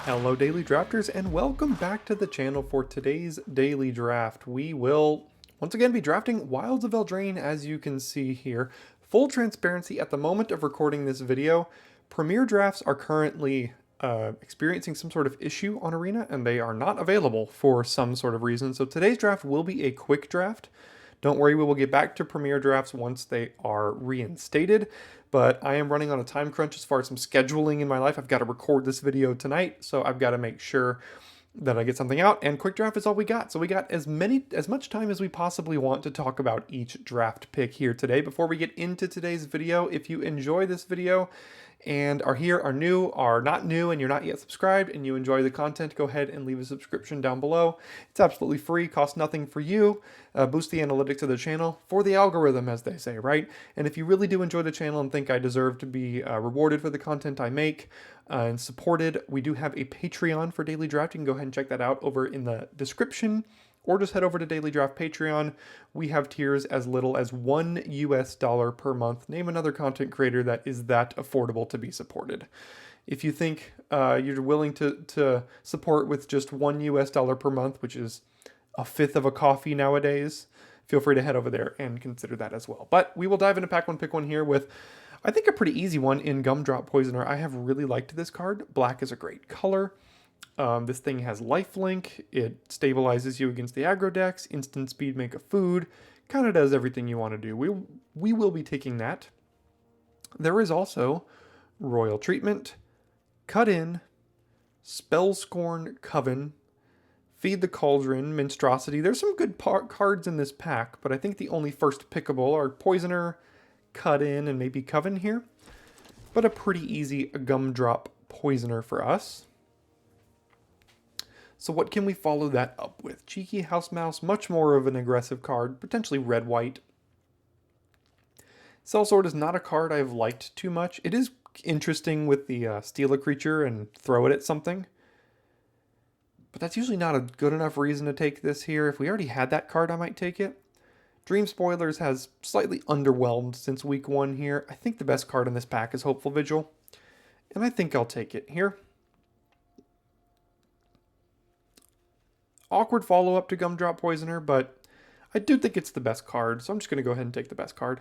Hello Daily Drafters and welcome back to the channel for today's daily draft. We will once again be drafting Wilds of Eldraine as you can see here. Full transparency, at the moment of recording this video, Premier drafts are currently experiencing some sort of issue on Arena and they are not available for some sort of reason. So today's draft will be a quick draft. Don't worry, we will get back to Premier drafts once they are reinstated, but I am running on a time crunch as far as some scheduling in my life. I've got to record this video tonight, so I've got to make sure that I get something out, and quick draft is all we got. So we got as much time as we possibly want to talk about each draft pick here today. Before we get into today's video, if you enjoy this video and are new, are not new, and you're not yet subscribed and you enjoy the content, go ahead and leave a subscription down below. It's absolutely free, costs nothing for you. Boost the analytics of the channel for the algorithm, as they say, right? And if you really do enjoy the channel and think I deserve to be rewarded for the content I make and supported, we do have a Patreon for Daily Draft. You can go ahead and check that out over in the description, or just head over to Daily Draft Patreon. We have tiers as little as $1 per month. Name another content creator that is that affordable to be supported. If you think you're willing to support with just $1 per month, which is a fifth of a coffee nowadays, feel free to head over there and consider that as well. But we will dive into pack one, pick one here with, I think, a pretty easy one in Gumdrop Poisoner. I have really liked this card. Black is a great color. This thing has lifelink, it stabilizes you against the aggro decks, instant speed, make a food, kind of does everything you want to do. We will be taking that. There is also Royal Treatment, Cut In, Spellscorn Coven, Feed the Cauldron, Minstrosity. There's some good cards in this pack, but I think the only first pickable are Poisoner, Cut In, and maybe Coven here. But a pretty easy Gumdrop Poisoner for us. So what can we follow that up with? Cheeky House Mouse, much more of an aggressive card, potentially red-white. Sellsword is not a card I've liked too much. It is interesting with the steal a creature and throw it at something, but that's usually not a good enough reason to take this here. If we already had that card, I might take it. Dream Spoilers has slightly underwhelmed since week one here. I think the best card in this pack is Hopeful Vigil, and I think I'll take it here. Awkward follow-up to Gumdrop Poisoner, but I do think it's the best card, so I'm just going to go ahead and take the best card.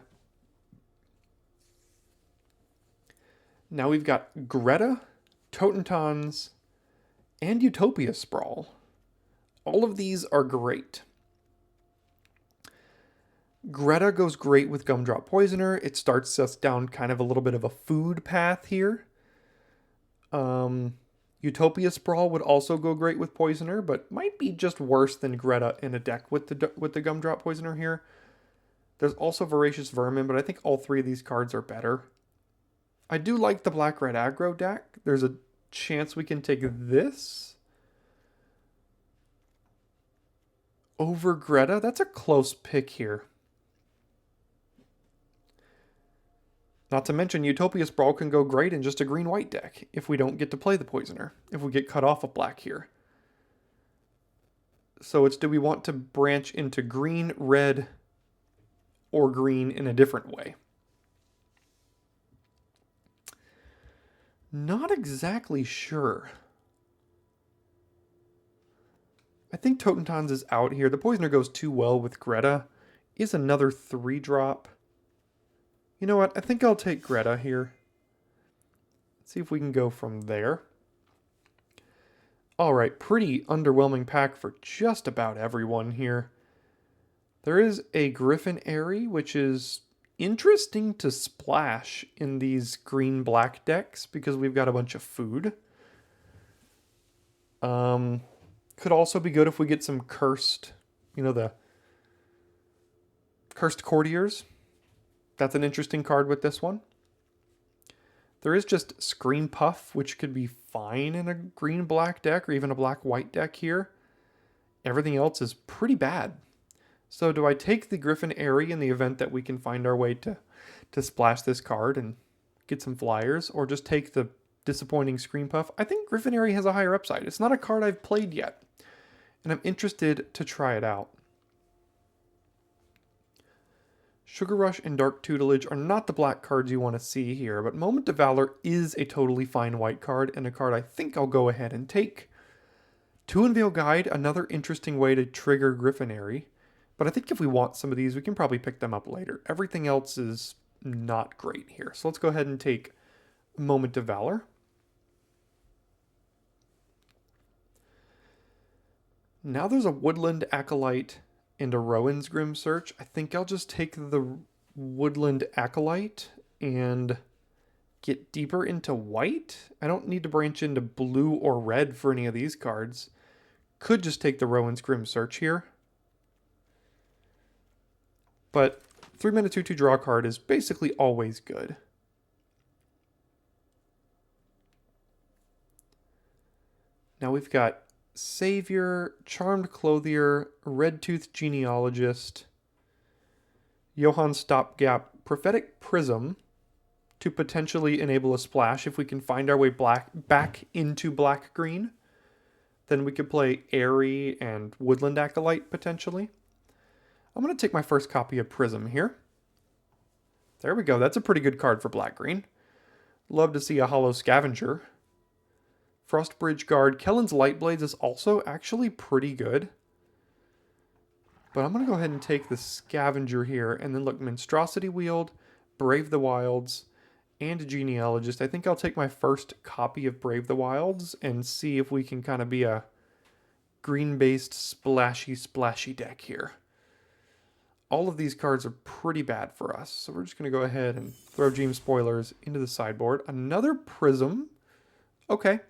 Now we've got Greta, Totentons, and Utopia Sprawl. All of these are great. Greta goes great with Gumdrop Poisoner. It starts us down kind of a little bit of a food path here. Utopia Sprawl would also go great with Poisoner, but might be just worse than Greta in a deck with the Gumdrop Poisoner here. There's also Voracious Vermin, but I think all three of these cards are better. I do like the black-red aggro deck. There's a chance we can take this over Greta. That's a close pick here. Not to mention, Utopia Sprawl can go great in just a green-white deck if we don't get to play the Poisoner, if we get cut off of black here. So it's, do we want to branch into green, red, or green in a different way? Not exactly sure. I think Totentons is out here. The Poisoner goes too well with Greta. Is another 3-drop. You know what? I think I'll take Greta here. Let's see if we can go from there. All right, pretty underwhelming pack for just about everyone here. There is a Griffin Airy, which is interesting to splash in these green-black decks because we've got a bunch of food. Could also be good if we get some cursed, the Cursed Courtiers. That's an interesting card with this one. There is just Scream Puff, which could be fine in a green-black deck or even a black-white deck here. Everything else is pretty bad. So do I take the Griffin Airy in the event that we can find our way to splash this card and get some flyers, or just take the disappointing Scream Puff? I think Griffin Airy has a higher upside. It's not a card I've played yet, and I'm interested to try it out. Sugar Rush and Dark Tutelage are not the black cards you want to see here, but Moment of Valor is a totally fine white card, and a card I think I'll go ahead and take. To Unveil Guide, another interesting way to trigger Griffinary, but I think if we want some of these, we can probably pick them up later. Everything else is not great here, so let's go ahead and take Moment of Valor. Now there's a Woodland Acolyte and a Rowan's Grim Search. I think I'll just take the Woodland Acolyte and get deeper into white. I don't need to branch into blue or red for any of these cards. Could just take the Rowan's Grim Search here. But 3-mana 2/2 draw card is basically always good. Now we've got Savior, Charmed Clothier, Red-Toothed Genealogist, Johann Stopgap, Prophetic Prism to potentially enable a splash if we can find our way back into black-green. Then we could play Airy and Woodland Acolyte potentially. I'm going to take my first copy of Prism here. There we go. That's a pretty good card for black-green. Love to see a Hollow Scavenger. Frostbridge Guard. Kellen's Lightblades is also actually pretty good. But I'm going to go ahead and take the Scavenger here. And then look, Monstrosity Wield, Brave the Wilds, and Genealogist. I think I'll take my first copy of Brave the Wilds and see if we can kind of be a green-based splashy deck here. All of these cards are pretty bad for us. So we're just going to go ahead and throw Gem Spoilers into the sideboard. Another Prism. Okay.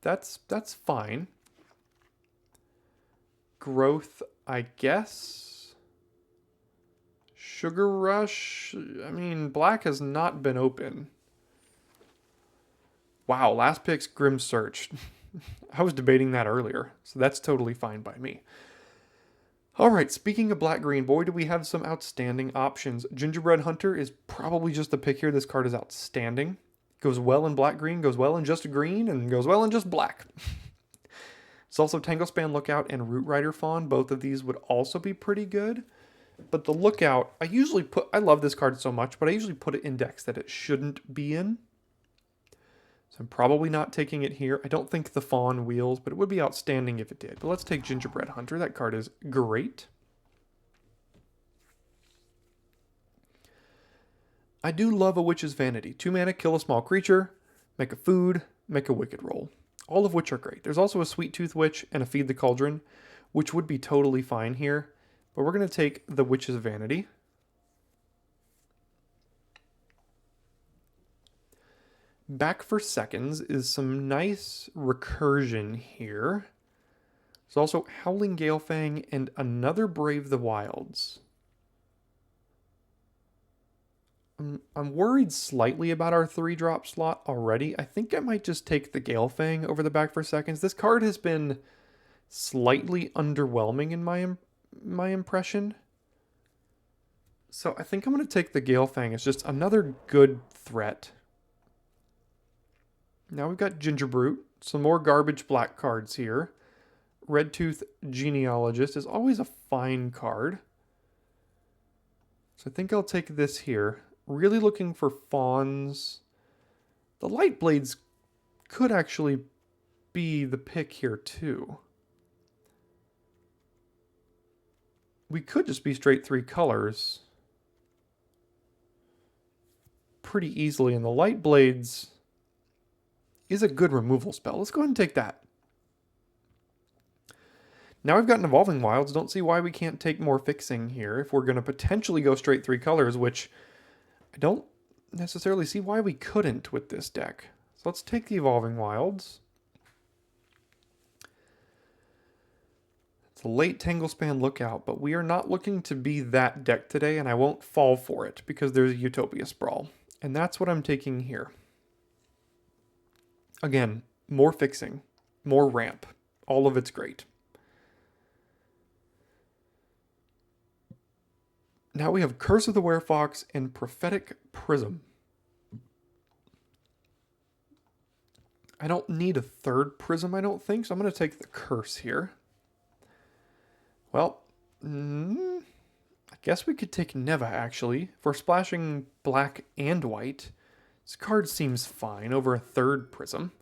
That's fine. Growth, I guess. Sugar Rush. I mean, black has not been open. Wow, last pick's Grim Search. I was debating that earlier, so that's totally fine by me. Alright, speaking of black-green, boy, do we have some outstanding options. Gingerbread Hunter is probably just the pick here. This card is outstanding. Goes well in black-green, goes well in just green, and goes well in just black. It's also Tanglespan Lookout and Root Rider Fawn. Both of these would also be pretty good. But the Lookout, I love this card so much, but I usually put it in decks that it shouldn't be in. So I'm probably not taking it here. I don't think the Fawn wheels, but it would be outstanding if it did. But let's take Gingerbread Hunter. That card is great. I do love a Witch's Vanity. 2 mana, kill a small creature, make a food, make a wicked roll. All of which are great. There's also a Sweet Tooth Witch and a Feed the Cauldron, which would be totally fine here. But we're going to take the Witch's Vanity. Back for Seconds is some nice recursion here. There's also Howling Galefang and another Brave the Wilds. I'm worried slightly about our 3-drop slot already. I think I might just take the Galefang over the Back for Seconds. This card has been slightly underwhelming in my impression. So I think I'm going to take the Galefang as just another good threat. Now we've got Gingerbrute. Some more garbage black cards here. Red-Tooth Genealogist is always a fine card. So I think I'll take this here. Really looking for fawns. The Lightblades could actually be the pick here too. We could just be straight 3 colors pretty easily, and the Lightblades is a good removal spell. Let's go ahead and take that. Now we've got an Evolving Wilds. Don't see why we can't take more fixing here if we're going to potentially go straight 3 colors, which I don't necessarily see why we couldn't with this deck. So let's take the Evolving Wilds. It's a late Tanglespan Lookout, but we are not looking to be that deck today, and I won't fall for it because there's a Utopia Sprawl. And that's what I'm taking here. Again, more fixing, more ramp. All of it's great. Now we have Curse of the Werefox and Prophetic Prism. I don't need a 3rd Prism, I don't think, so I'm going to take the Curse here. Well, I Guess we could take Neva, actually. If we're splashing black and white, this card seems fine over a third Prism.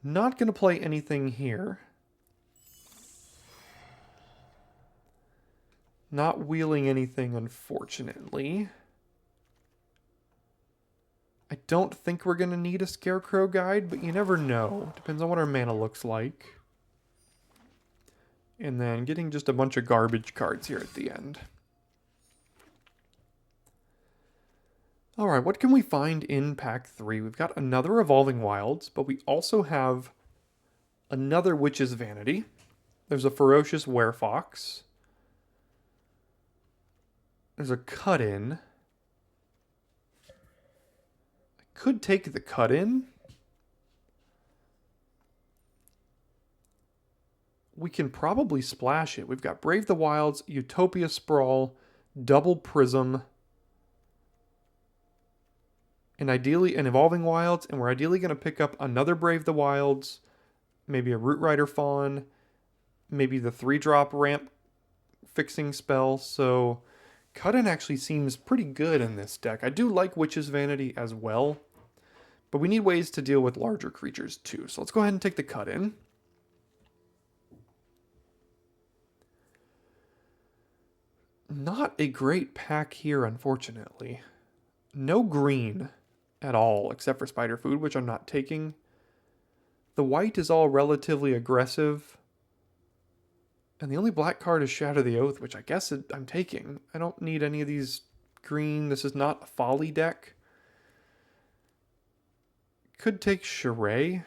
Not going to play anything here. Not wheeling anything, unfortunately. I don't think we're going to need a Scarecrow Guide, but you never know. Depends on what our mana looks like. And then getting just a bunch of garbage cards here at the end. Alright, what can we find in pack 3? We've got another Evolving Wilds, but we also have another Witch's Vanity. There's a Ferocious Werefox. There's a Cut-In. I could take the Cut-In. We can probably splash it. We've got Brave the Wilds, Utopia Sprawl, Double Prism, and ideally an Evolving Wilds, and we're ideally going to pick up another Brave the Wilds, maybe a Root Rider Fawn, maybe the 3-drop ramp fixing spell. So Cut-In actually seems pretty good in this deck. I do like Witch's Vanity as well, but we need ways to deal with larger creatures too. So let's go ahead and take the Cut-In. Not a great pack here, unfortunately. No green at all, except for Spider Food, which I'm not taking. The white is all relatively aggressive. And the only black card is Shatter the Oath, which I guess I'm taking. I don't need any of these green. This is not a Folly deck. Could take Charade.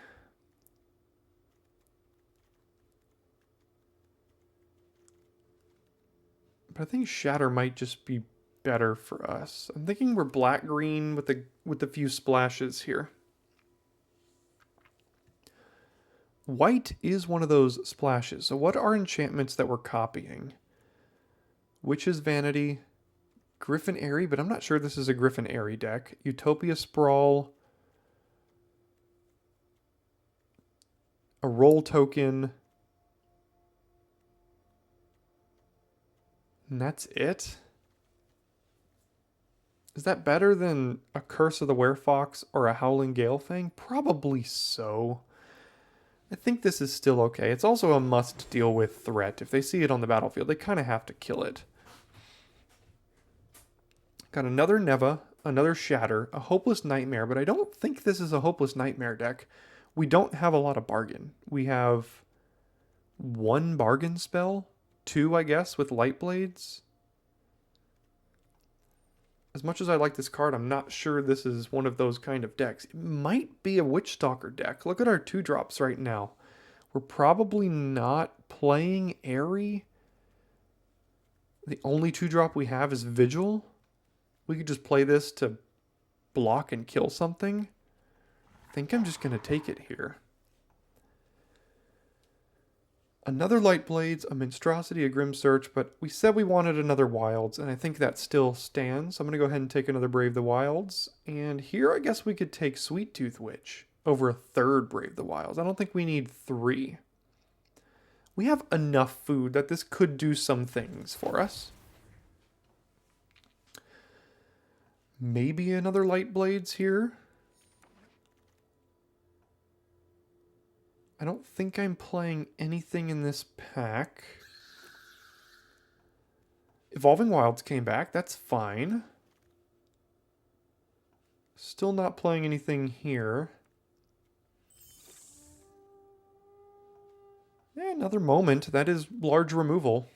But I think Shatter might just be better for us. I'm thinking we're black-green with a few splashes here. White is one of those splashes. So what are enchantments that we're copying? Witch's Vanity, Griffin Airy, but I'm not sure this is a Griffin Airy deck. Utopia Sprawl, a Roll Token, and that's it. Is that better than a Curse of the Werefox or a Howling Galefang? Probably so. I think this is still okay. It's also a must deal with threat. If they see it on the battlefield, they kind of have to kill it. Got another Neva, another Shatter, a Hopeless Nightmare, but I don't think this is a Hopeless Nightmare deck. We don't have a lot of bargain. We have one bargain spell, 2, I guess, with Light Blades. As much as I like this card, I'm not sure this is one of those kind of decks. It might be a Witchstalker deck. Look at our 2-drops right now. We're probably not playing Airy. The only 2-drop we have is Vigil. We could just play this to block and kill something. I think I'm just going to take it here. Another Light Blades, a Monstrosity, a Grim Search, but we said we wanted another Wilds, and I think that still stands. So I'm going to go ahead and take another Brave the Wilds. And here I guess we could take Sweet Tooth Witch over a third Brave the Wilds. I don't think we need 3. We have enough food that this could do some things for us. Maybe another Light Blades here. I don't think I'm playing anything in this pack. Evolving Wilds came back. That's fine. Still not playing anything here. Yeah, another moment. That is large removal.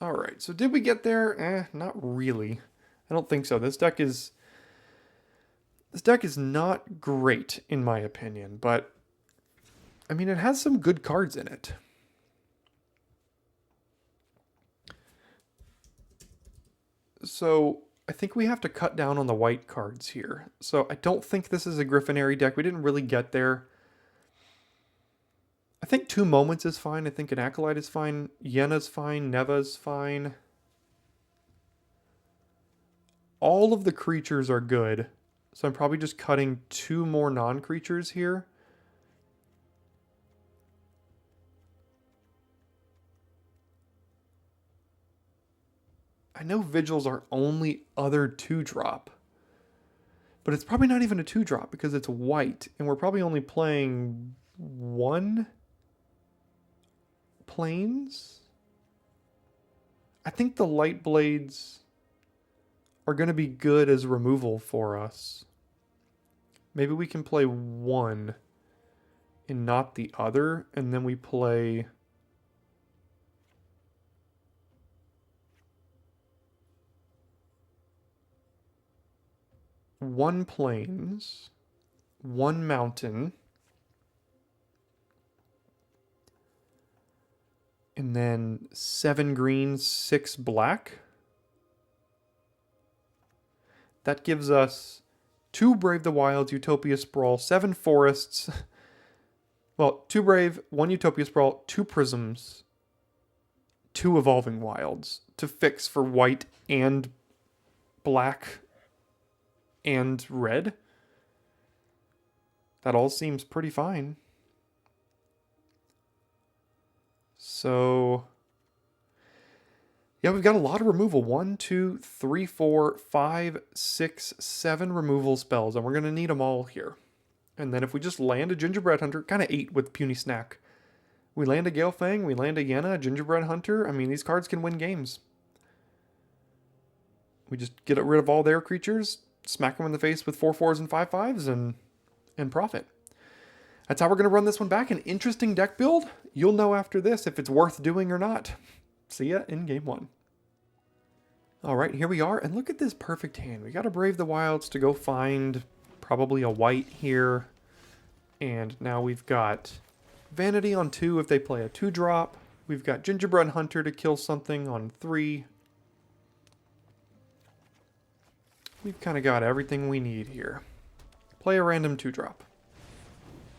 Alright, so did we get there? Not really. I don't think so. This deck is not great, in my opinion, but, I mean, it has some good cards in it. So, I think we have to cut down on the white cards here. So, I don't think this is a Griffin Airy deck. We didn't really get there. I think 2 Moments is fine. I think an Acolyte is fine. Yenna's fine. Neva's fine. All of the creatures are good. So I'm probably just cutting 2 more non-creatures here. I know Vigil's our only other 2-drop. But it's probably not even a 2-drop because it's white. And we're probably only playing 1 planes. I think the Light Blades are going to be good as removal for us. Maybe we can play 1 and not the other. And then we play... one plains, 1 mountain, and then 7 green, 6 black. That gives us 2 Brave the Wilds, Utopia Sprawl, 7 forests. Well, 2 Brave, 1 Utopia Sprawl, 2 Prisms, 2 Evolving Wilds to fix for white and black and red. That all seems pretty fine. So, yeah, we've got a lot of removal. 1, 2, 3, 4, 5, 6, 7 removal spells, and we're going to need them all here. And then if we just land a Gingerbread Hunter, kind of 8 with Puny Snack. We land a Galefang, we land a Yenna, a Gingerbread Hunter. I mean, these cards can win games. We just get rid of all their creatures, smack them in the face with 4/4s and 5/5s, and profit. That's how we're going to run this one back. An interesting deck build. You'll know after this if it's worth doing or not. See ya in game 1. All right, here we are. And look at this perfect hand. We got to Brave the Wilds to go find probably a white here. And now we've got Vanity on 2 if they play a 2-drop. We've got Gingerbread Hunter to kill something on 3. We've kind of got everything we need here. Play a random 2-drop.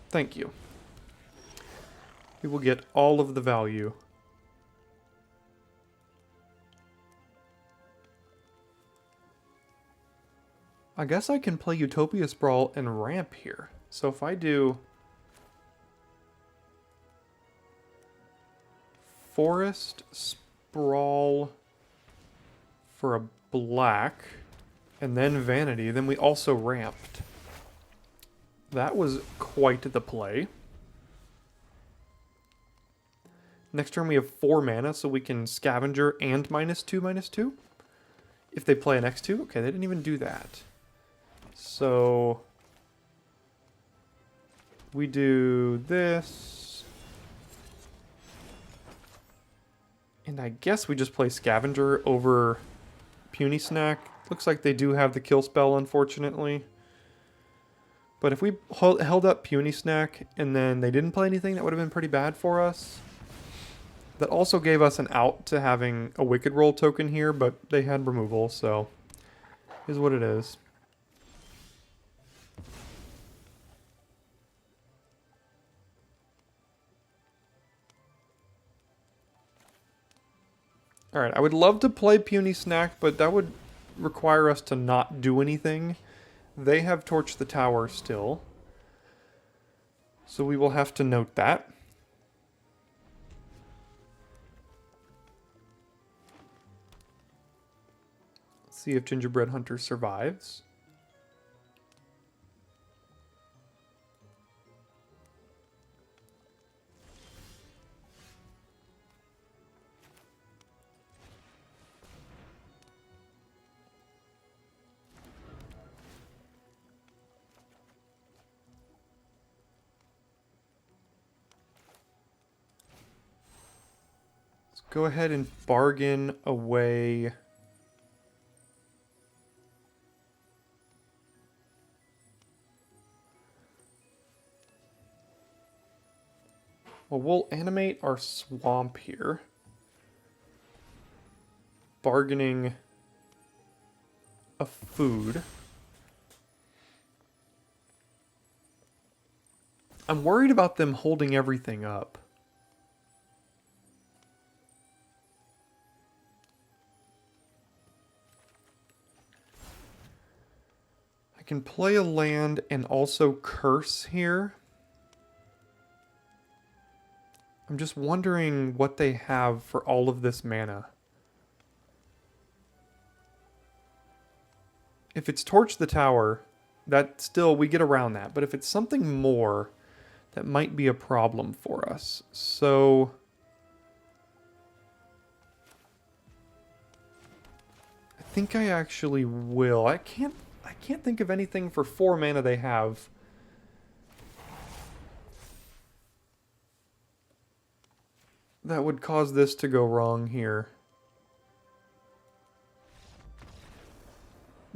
Thank you. We will get all of the value. I guess I can play Utopia Sprawl and ramp here. So if I do Forest Sprawl for a black and then Vanity, then we also ramped. That was quite the play. Next turn we have 4 mana, so we can Scavenger and -2/-2. If they play an X2. Okay, they didn't even do that. So we do this. And I guess we just play Scavenger over Puny Snack. Looks like they do have the kill spell, unfortunately. But if we held up Puny Snack and then they didn't play anything, that would have been pretty bad for us. That also gave us an out to having a Wicked Roll token here, but they had removal, so is what it is. Alright, I would love to play Puny Snack, but that would require us to not do anything. They have Torch the Tower still. So we will have to note that. Let's see if Gingerbread Hunter survives. Go ahead and bargain away well, we'll animate our swamp here. Bargaining a food. I'm worried about them holding everything up. I can play a land and also curse here. I'm just wondering what they have for all of this mana. If it's Torch the Tower, that still, we get around that. But if it's something more, that might be a problem for us. So I think I actually will. I can't think of anything for 4 mana they have. That would cause this to go wrong here.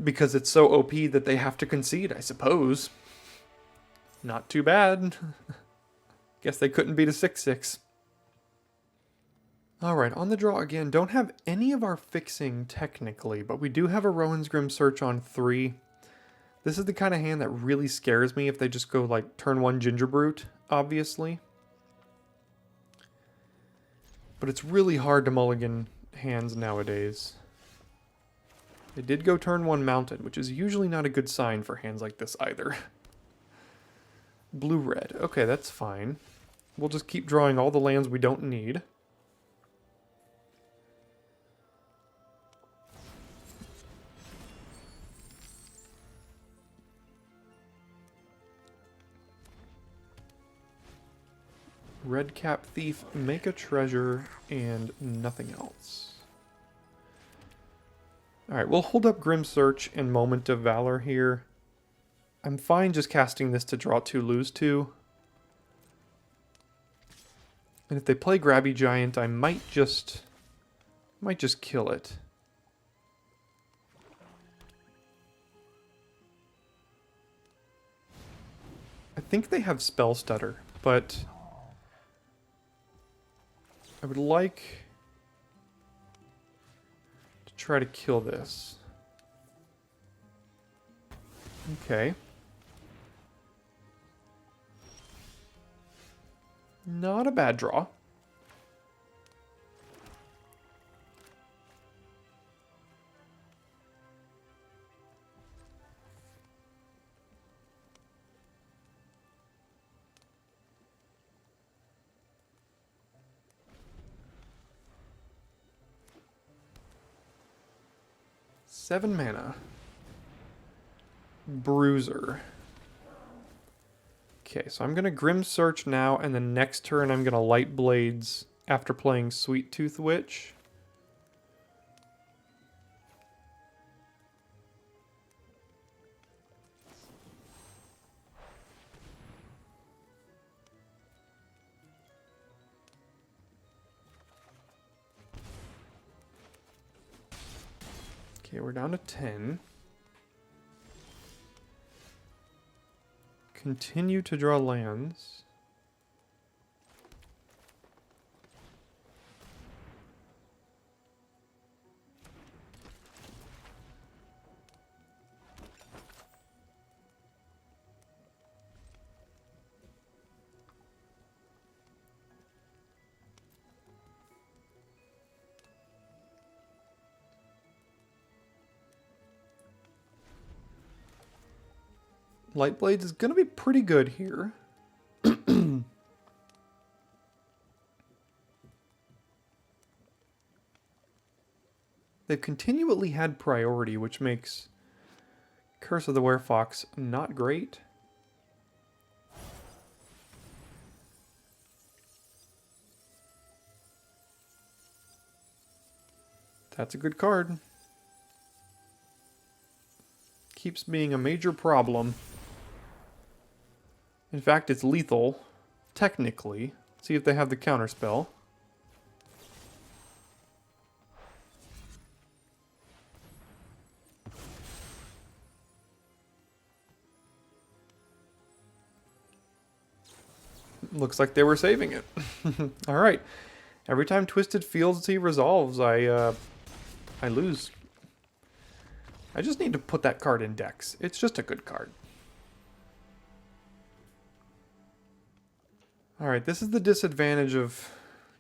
Because it's so OP that they have to concede, I suppose. Not too bad. Guess they couldn't beat a 6/6. Alright, on the draw again. Don't have any of our fixing technically, but we do have a Rowan's Grim Search on 3. This is the kind of hand that really scares me if they just go like turn 1 Gingerbrute, obviously. But it's really hard to mulligan hands nowadays. They did go turn 1 Mountain, which is usually not a good sign for hands like this either. Blue-red. Okay, that's fine. We'll just keep drawing all the lands we don't need. Redcap Thief, make a treasure, and nothing else. Alright, we'll hold up Grim Search and Moment of Valor here. I'm fine just casting this to draw 2, lose 2. And if they play Grabby Giant, I might just kill it. I think they have Spell Stutter, but I would like to try to kill this. Okay. Not a bad draw. Seven mana. Bruiser. Okay, so I'm going to Grim Search now, and the next turn I'm going to Light Blades after playing Sweet Tooth Witch. Okay, we're down to 10. Continue to draw lands. Light Blades is going to be pretty good here. They've continually had priority, which makes Curse of the Werefox not great. That's a good card. Keeps being a major problem. In fact, it's lethal, technically. See if they have the counterspell. Looks like they were saving it. Alright. Every time Twisted Fealty resolves, I lose. I just need to put that card in decks. It's just a good card. Alright, this is the disadvantage of,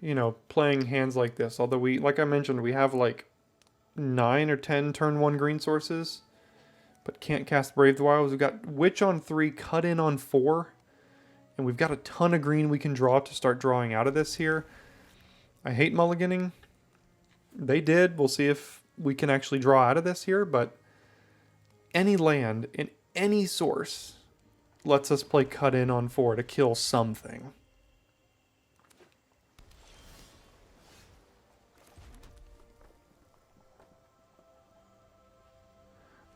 you know, playing hands like this. Although we, like I mentioned, we have like 9 or 10 turn 1 green sources. But can't cast Brave the Wild. We've got Witch on 3, Cut In on 4. And we've got a ton of green we can draw to start drawing out of this here. I hate mulliganing. They did. We'll see if we can actually draw out of this here, but any land in any source lets us play cut in on 4 to kill something.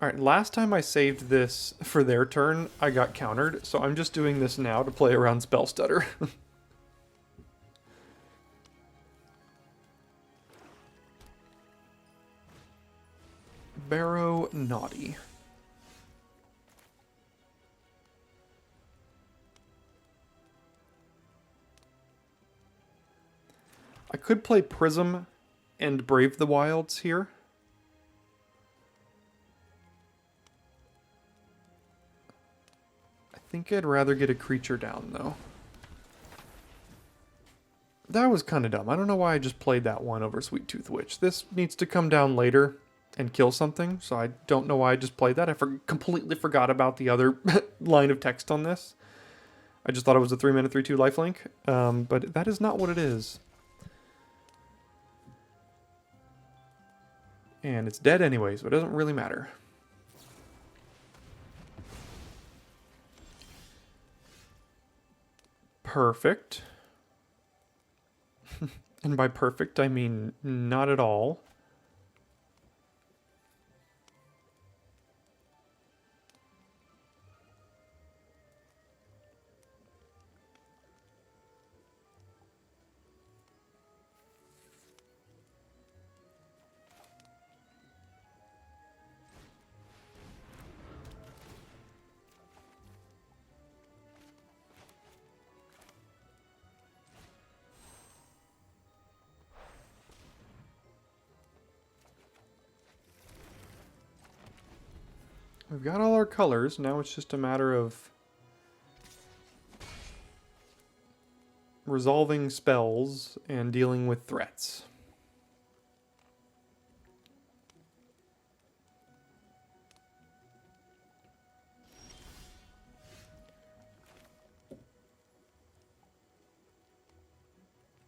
Alright, last time I saved this for their turn, I got countered, so I'm just doing this now to play around Spell Stutter. Barrow Naughty. I could play Prism and Brave the Wilds here. I think I'd rather get a creature down, though. That was kind of dumb. I don't know why I just played that one over Sweet Tooth Witch. This needs to come down later and kill something, so I don't know why I just played that. I completely forgot about the other line of text on this. I just thought it was a 3-mana 3/2 lifelink, but that is not what it is. And it's dead anyway, so it doesn't really matter. Perfect. And by perfect, I mean not at all. We've got all our colors, now it's just a matter of resolving spells and dealing with threats.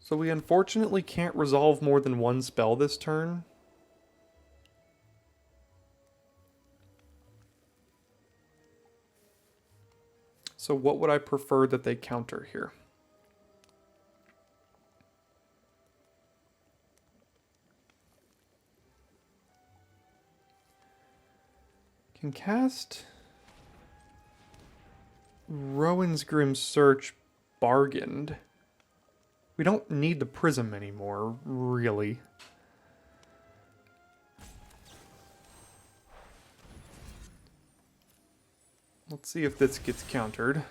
So we unfortunately can't resolve more than one spell this turn. So what would I prefer that they counter here? Can cast Rowan's Grim Search bargained. We don't need the Prism anymore, really. Let's see if this gets countered.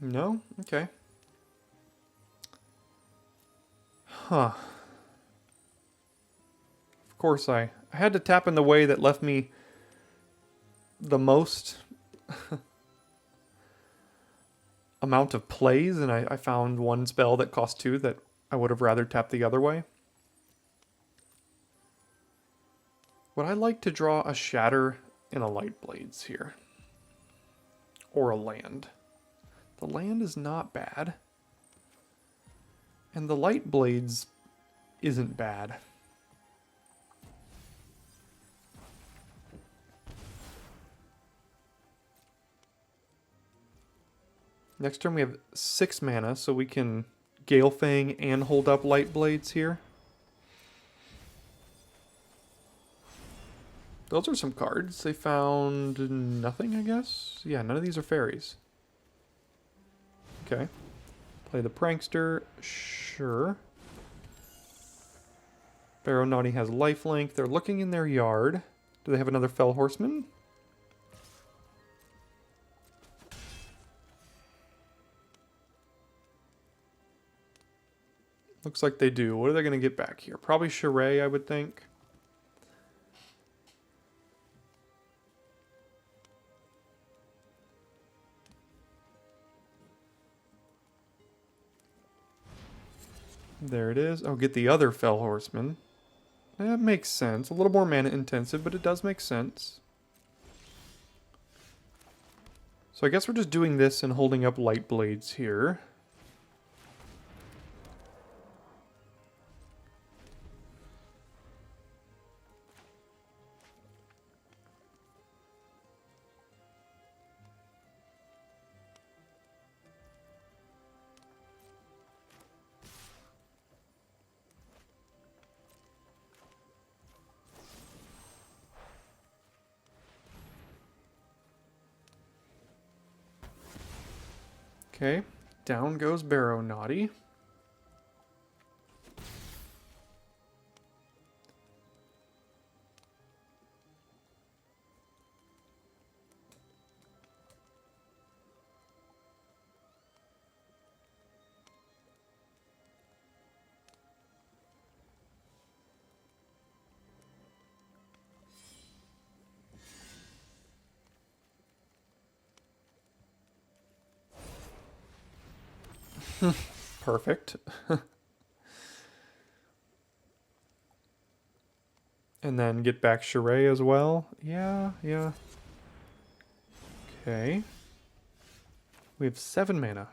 No? Okay. Huh. Of course I had to tap in the way that left me the most amount of plays, and I found one spell that cost 2 that I would have rather tapped the other way. Would I like to draw a Shatter and a Light Blades here? Or a land? The land is not bad. And the Light Blades isn't bad. Next turn we have 6 mana, so we can Galefang and hold up Light Blades here. Those are some cards. They found nothing, I guess? Yeah, none of these are fairies. Okay. Play the Prankster. Sure. Barrow Naughty has lifelink. They're looking in their yard. Do they have another Fell Horseman? Looks like they do. What are they going to get back here? Probably Charade, I would think. There it is. Oh, get the other Fell Horseman. That makes sense. A little more mana intensive, but it does make sense. So I guess we're just doing this and holding up Light Blades here. Okay, down goes Barrow Naughty. Perfect. And then get back Sheree as well. Yeah, yeah. Okay. We have 7 mana.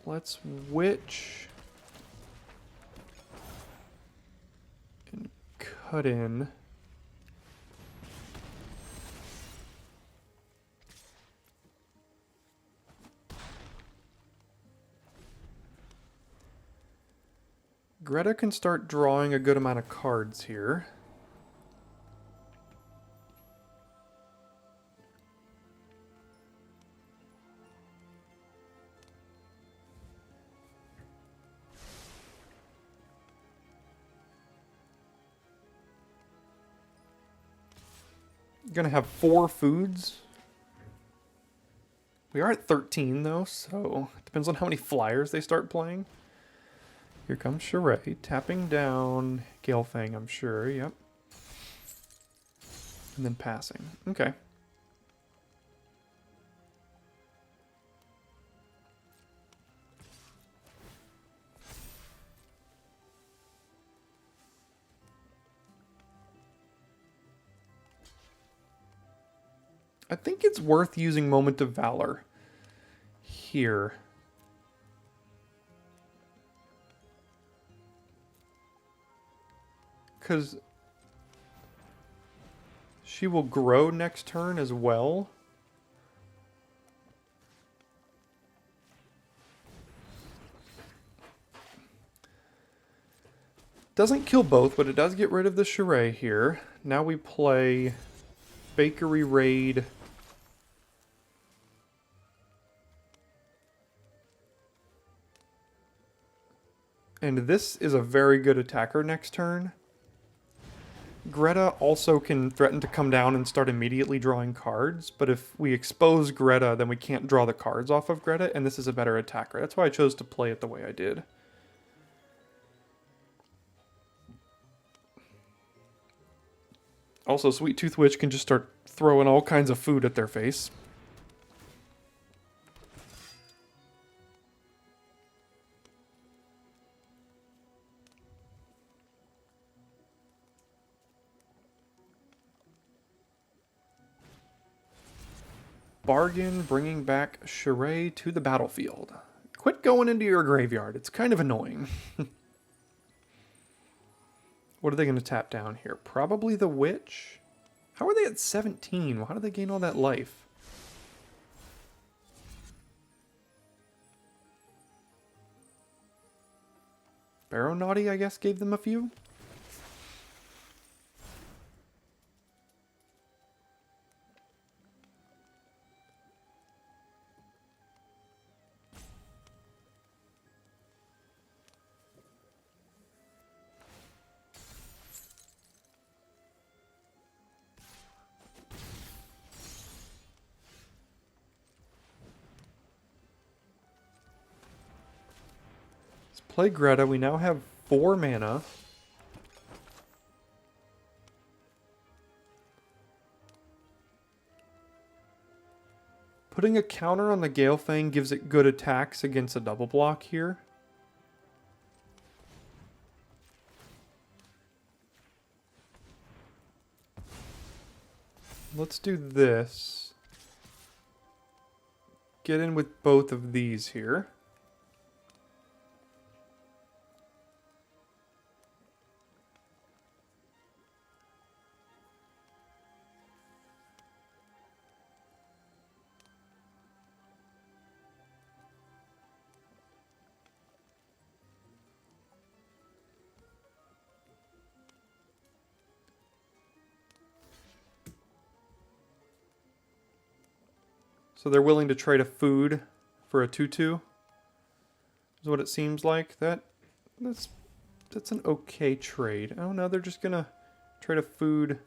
Let's witch and cut in. Greta can start drawing a good amount of cards here. Gonna have 4 foods. We are at 13 though, so it depends on how many flyers they start playing. Here comes Sheree, tapping down Galefang, I'm sure, yep. And then passing. Okay. I think it's worth using Moment of Valor here. Because she will grow next turn as well. Doesn't kill both, but it does get rid of the Sheree here. Now we play Bakery Raid. And this is a very good attacker next turn. Greta also can threaten to come down and start immediately drawing cards, but if we expose Greta, then we can't draw the cards off of Greta, and this is a better attacker. That's why I chose to play it the way I did. Also, Sweet Tooth Witch can just start throwing all kinds of food at their face. Bargain, bringing back Sheree to the battlefield. Quit going into your graveyard. It's kind of annoying. What are they going to tap down here? Probably the Witch? How are they at 17? How do they gain all that life? Barrow Naughty, I guess, gave them a few? Play Greta. We now have 4 mana. Putting a counter on the Galefang gives it good attacks against a double block here. Let's do this. Get in with both of these here. So they're willing to trade a food for a 2/2. Is what it seems like. That's an okay trade. Oh no, they're just gonna trade a food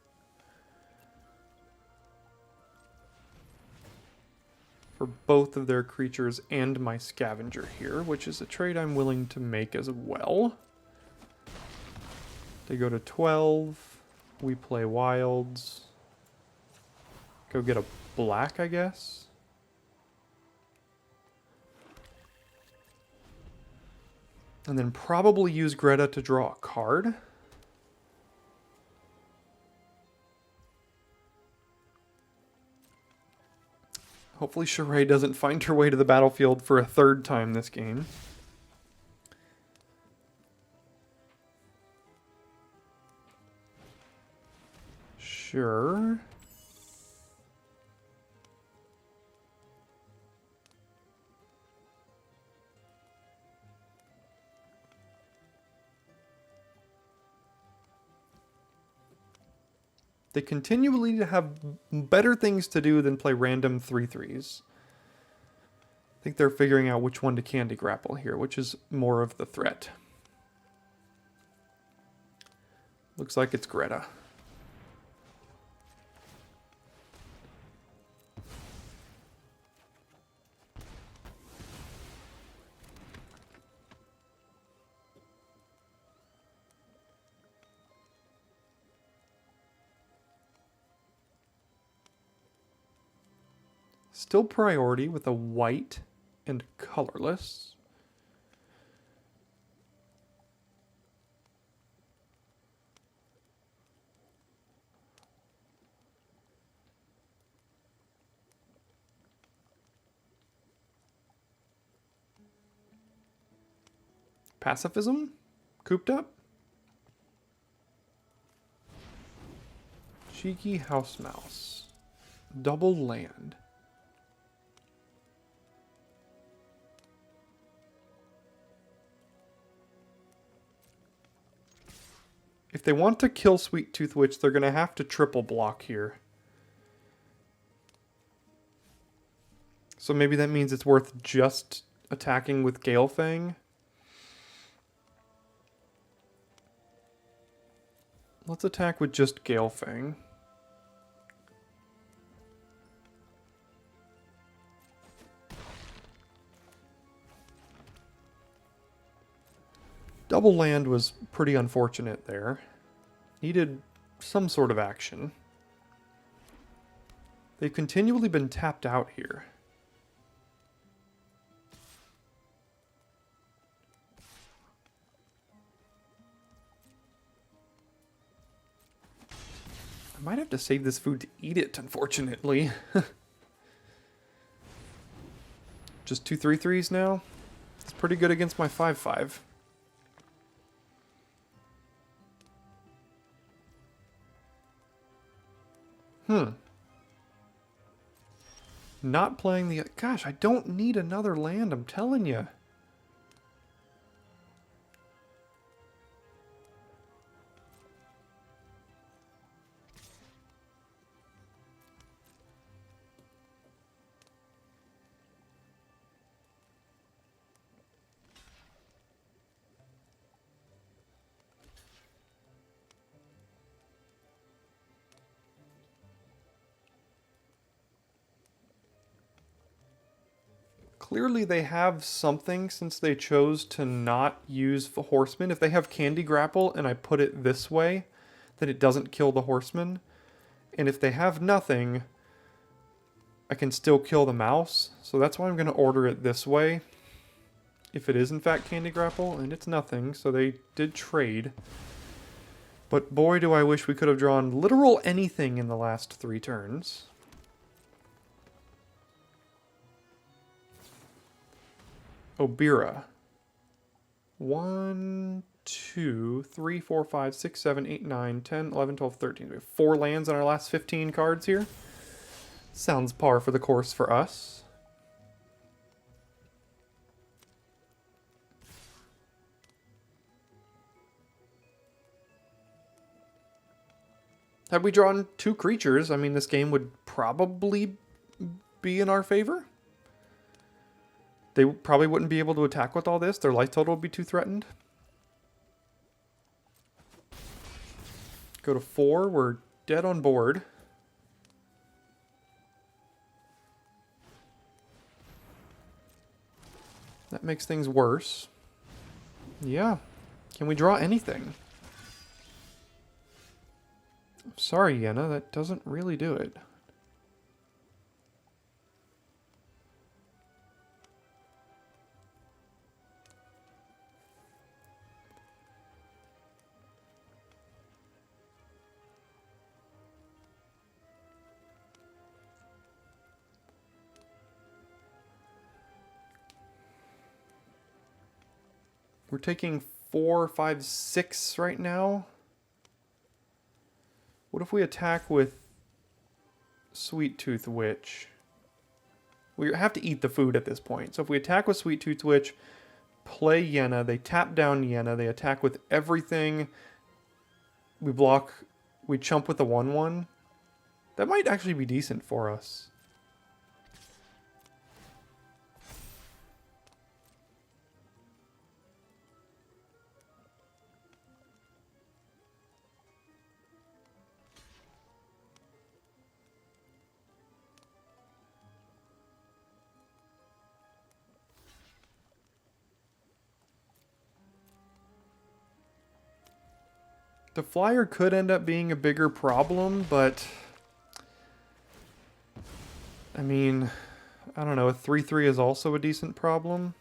for both of their creatures and my scavenger here, which is a trade I'm willing to make as well. They go to 12. We play wilds. Go get a black, I guess. And then probably use Greta to draw a card. Hopefully Sheree doesn't find her way to the battlefield for a third time this game. Sure. They continually have better things to do than play random 3/3s. I think they're figuring out which one to candy grapple here, which is more of the threat. Looks like it's Greta. Still priority with a white and colorless. Pacifism? Cooped up? Cheeky house mouse. Double land. If they want to kill Sweet Tooth Witch, they're going to have to triple block here. So maybe that means it's worth just attacking with Galefang. Let's attack with just Galefang. Double land was pretty unfortunate there. Needed some sort of action. They've continually been tapped out here. I might have to save this food to eat it, unfortunately. Just 2 3/3s now? It's pretty good against my 5/5. Not playing the... Gosh, I don't need another land, I'm telling you. Clearly they have something since they chose to not use the horseman. If they have candy grapple and I put it this way, then it doesn't kill the horseman. And if they have nothing, I can still kill the mouse. So that's why I'm going to order it this way. If it is in fact candy grapple, and it's nothing, so they did trade. But boy, do I wish we could have drawn literal anything in the last 3 turns. Obira. 1, 2, 3, 4, 5, 6, 7, 8, 9, 10, 11, 12, 13. We have 4 lands on our last 15 cards here. Sounds par for the course for us. Had we drawn 2 creatures, I mean, this game would probably be in our favor. They probably wouldn't be able to attack with all this. Their life total would be too threatened. Go to 4. We're dead on board. That makes things worse. Yeah. Can we draw anything? Sorry, Yenna, that doesn't really do it. We're taking 4, 5, 6 right now. What if we attack with Sweet Tooth Witch? We have to eat the food at this point. So if we attack with Sweet Tooth Witch, play Yenna, they tap down Yenna, they attack with everything. We block, we chump with the 1/1. That might actually be decent for us. The flyer could end up being a bigger problem, but I mean, I don't know, a 3/3 is also a decent problem.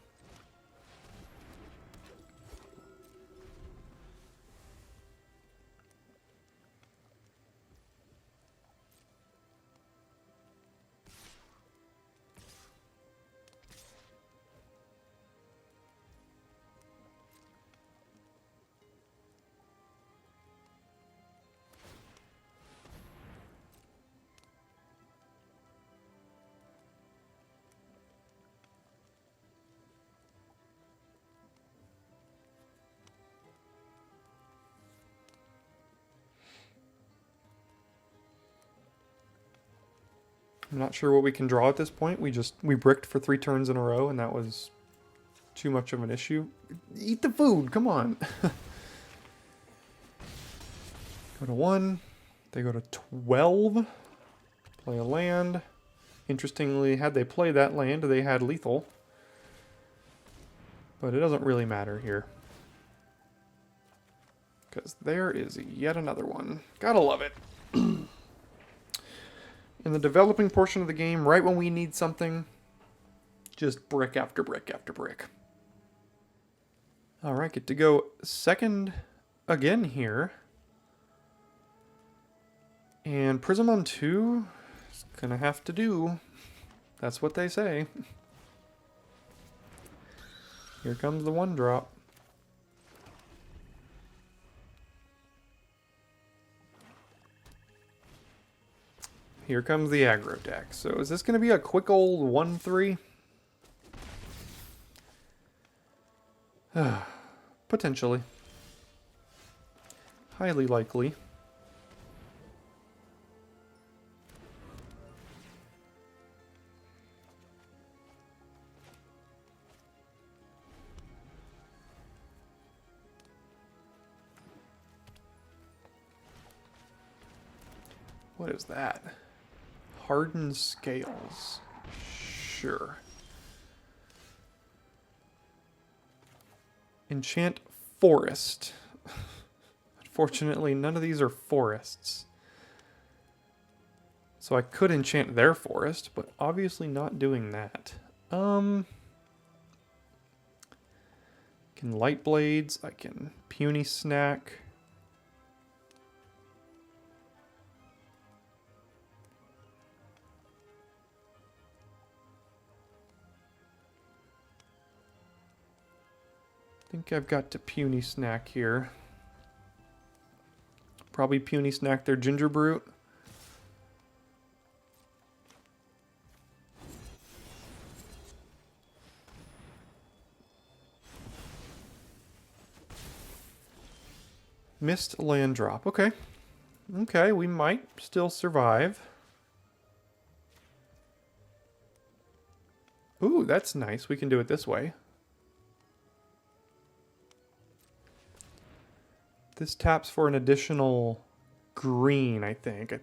I'm not sure what we can draw at this point. We bricked for 3 turns in a row, and that was too much of an issue. Eat the food, come on. Go to 1. They go to 12. Play a land. Interestingly, had they played that land, they had lethal. But it doesn't really matter here. Because there is yet another one. Gotta love it. In the developing portion of the game, right when we need something, just brick after brick after brick. Alright, get to go second again here. And Prism on 2 is gonna have to do. That's what they say. Here comes the 1-drop. Here comes the aggro deck. So is this going to be a quick old 1/3? Potentially. Highly likely. What is that? Hardened scales. Sure. Enchant forest. Unfortunately, none of these are forests. So I could enchant their forest, but obviously not doing that. Can light blades, I can puny snack. I think I've got to puny snack here. Probably puny snack their ginger brute. Missed land drop. Okay. Okay, we might still survive. Ooh, that's nice. We can do it this way. This taps for an additional green, I think.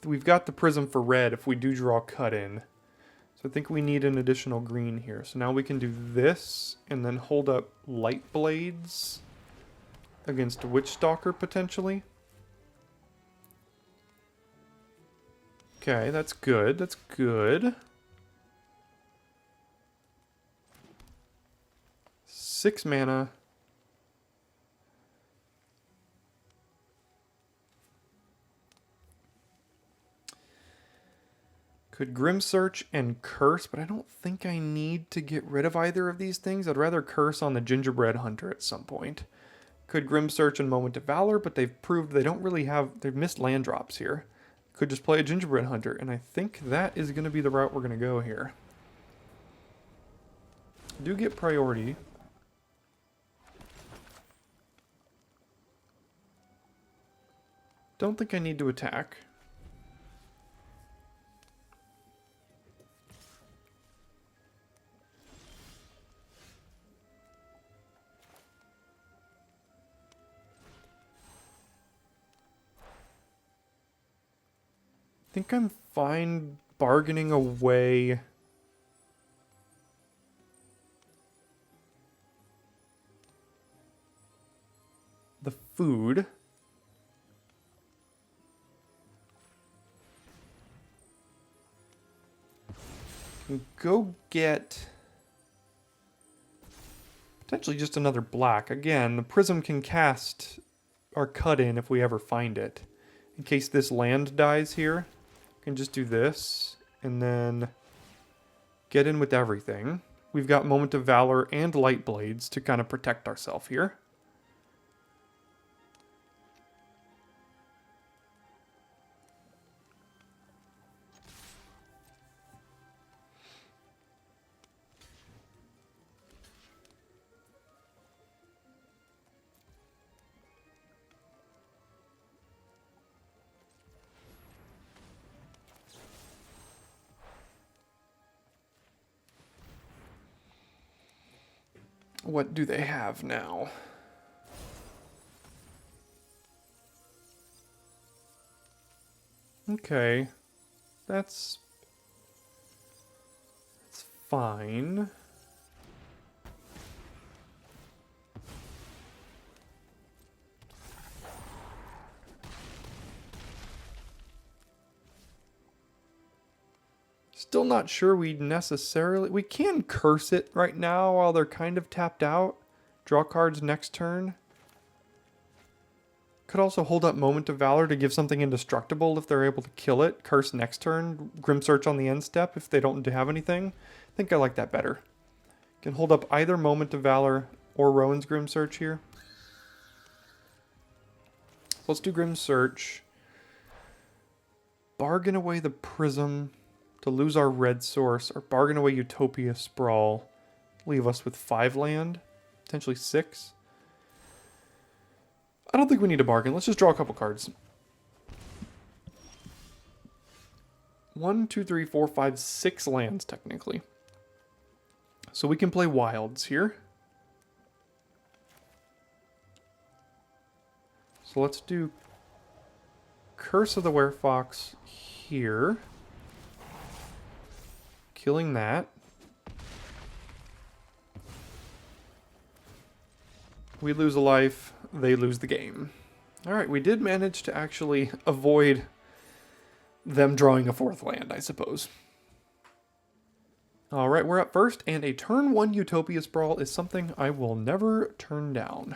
We've got the prism for red if we do draw cut in. So I think we need an additional green here. So now we can do this and then hold up light blades against Witchstalker potentially. Okay, that's good. That's good. 6 mana. Could Grim Search and Curse, but I don't think I need to get rid of either of these things. I'd rather Curse on the Gingerbread Hunter at some point. Could Grim Search and Moment of Valor, but they've proved they don't really have... They've missed land drops here. Could just play a Gingerbread Hunter, and I think that is going to be the route we're going to go here. Do get priority. Don't think I need to attack. I think I'm fine bargaining away the food. Can go get potentially just another black. Again, the prism can cast our cut in if we ever find it. In case this land dies here. Can just do this and then get in with everything. We've got Moment of Valor and Light Blades to kind of protect ourselves here. What do they have now? Okay. That's fine. Still not sure we necessarily... We can curse it right now while they're kind of tapped out. Draw cards next turn. Could also hold up Moment of Valor to give something indestructible if they're able to kill it. Curse next turn. Grim Search on the end step if they don't have anything. I think I like that better. Can hold up either Moment of Valor or Rowan's Grim Search here. So let's do Grim Search. Bargain away the Prism to lose our red source, or bargain away Utopia Sprawl. Leave us with 5 land, potentially 6. I don't think we need to bargain. Let's just draw a couple cards. 1, 2, 3, 4, 5, 6 lands, technically. So we can play Wilds here. So let's do Curse of the Werefox here. Killing that. We lose a life, they lose the game. Alright, we did manage to actually avoid them drawing a 4th land, I suppose. Alright, we're up first, and a turn 1 Utopia Sprawl is something I will never turn down.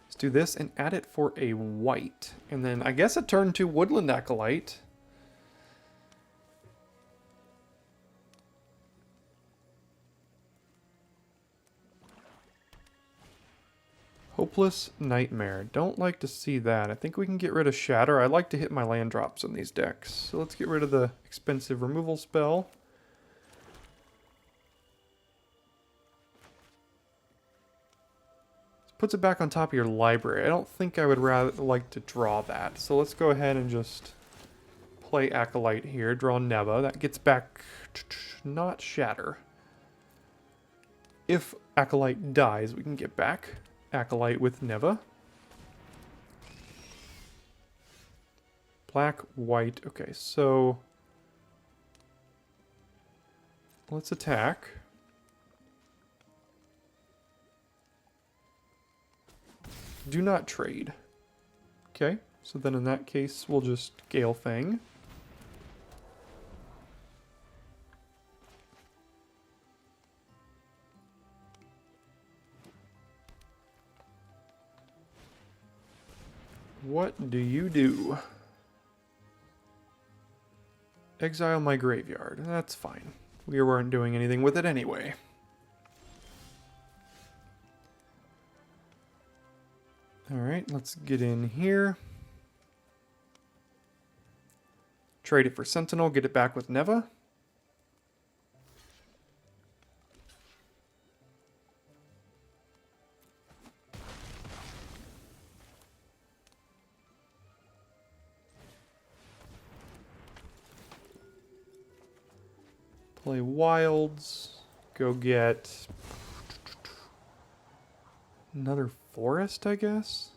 Let's do this and add it for a white. And then I guess a turn 2 Woodland Acolyte. Hopeless Nightmare. Don't like to see that. I think we can get rid of Shatter. I like to hit my land drops in these decks. So let's get rid of the expensive removal spell. This puts it back on top of your library. I don't think I would rather like to draw that. So let's go ahead and just play Acolyte here, draw Neva. That gets back, not Shatter. If Acolyte dies, we can get back Acolyte with Neva. Black, white. Okay, so let's attack. Do not trade. Okay, so then in that case, we'll just Gale Fang. What do you do? Exile my graveyard. That's fine. We weren't doing anything with it anyway. Alright, let's get in here. Trade it for Sentinel, get it back with Neva. Play Wilds. Go get another forest, I guess?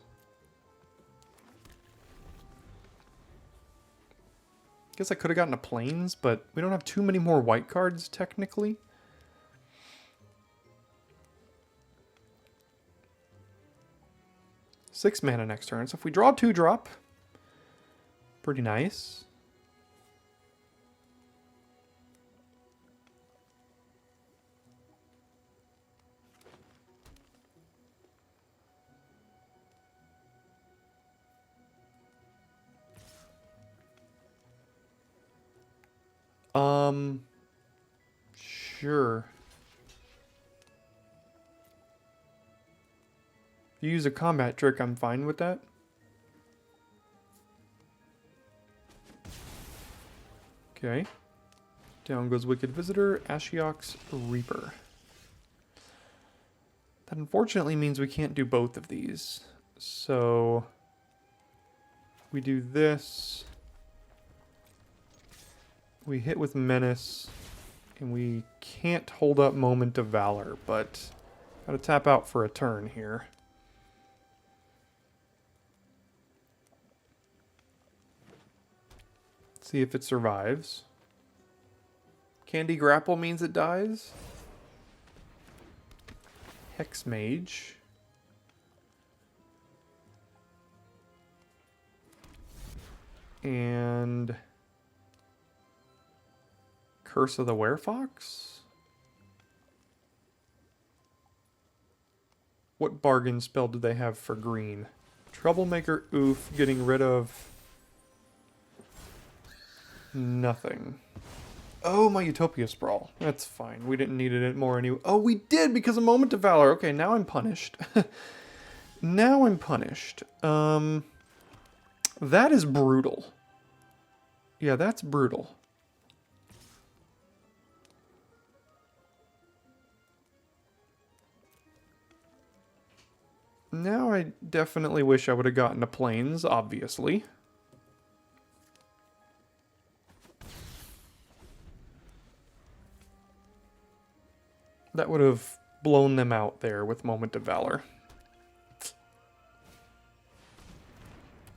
Guess I could have gotten a Plains, but we don't have too many more white cards, technically. Six mana next turn, so if we draw 2-drop, pretty nice. Sure. If you use a combat trick, I'm fine with that. Okay. Down goes Wicked Visitor, Ashiok's Reaper. That unfortunately means we can't do both of these. So we do this. We hit with Menace, and we can't hold up Moment of Valor, but gotta tap out for a turn here. See if it survives. Candy Grapple means it dies. Hex Mage. And Curse of the Werefox? What bargain spell do they have for green? Troublemaker, oof, getting rid of nothing. Oh, my Utopia Sprawl. That's fine. We didn't need it more anyway. Oh, we did because of Moment of Valor. Okay, now I'm punished. Now I'm punished. That is brutal. Yeah, that's brutal. Now I definitely wish I would have gotten a Plains, obviously. That would have blown them out there with Moment of Valor.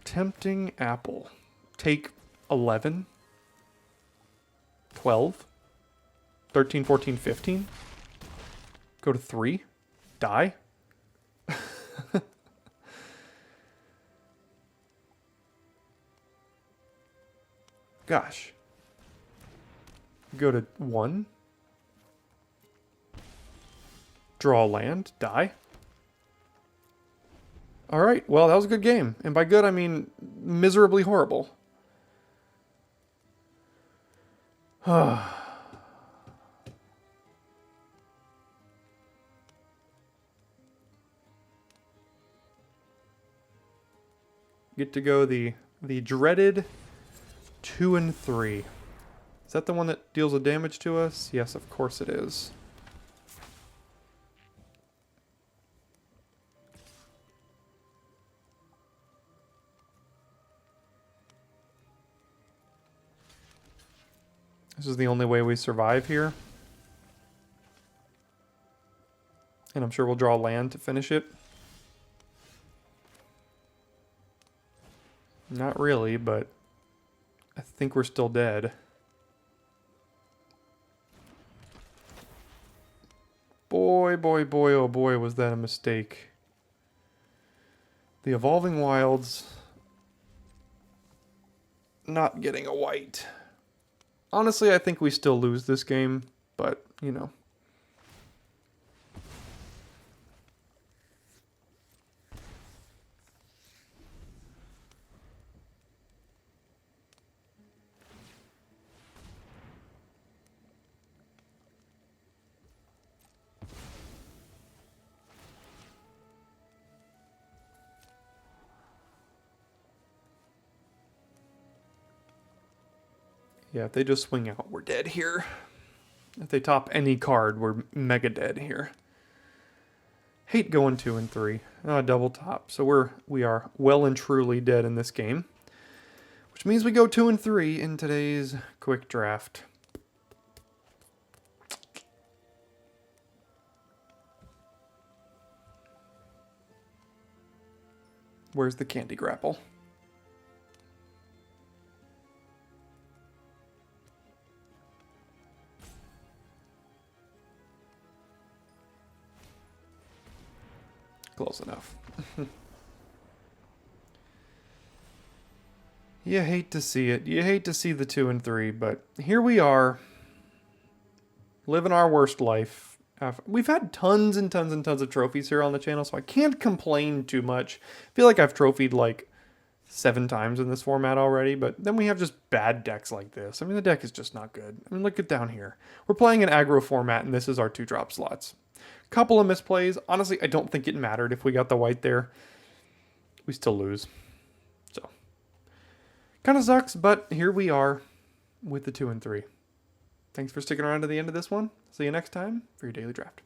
Tempting Apple. Take 11. 12. 13, 14, 15. Go to 3. Die. Gosh. Go to 1. Draw land. Die. Alright, well, that was a good game. And by good, I mean miserably horrible. Get to go the dreaded 2 and 3. Is that the one that deals the damage to us? Yes, of course it is. This is the only way we survive here. And I'm sure we'll draw land to finish it. Not really, but I think we're still dead. Boy, boy, boy, oh boy, was that a mistake. The Evolving Wilds not getting a white. Honestly, I think we still lose this game, but, you know. Yeah, if they just swing out, we're dead here. If they top any card, we're mega dead here. Hate going 2 and 3. Double top. So we are well and truly dead in this game. Which means we go 2 and 3 in today's quick draft. Where's the candy grapple? Close enough. You hate to see it. You hate to see the 2 and 3, but here we are, living our worst life. We've had tons and tons and tons of trophies here on the channel, so I can't complain too much. I feel like I've trophied like 7 times in this format already, but then we have just bad decks like this. I mean, the deck is just not good. I mean, look at down here. We're playing an aggro format, and this is our 2-drop slots. Couple of misplays. Honestly, I don't think it mattered if we got the white there. We still lose. So, kind of sucks, but here we are with the 2 and 3. Thanks for sticking around to the end of this one. See you next time for your daily draft.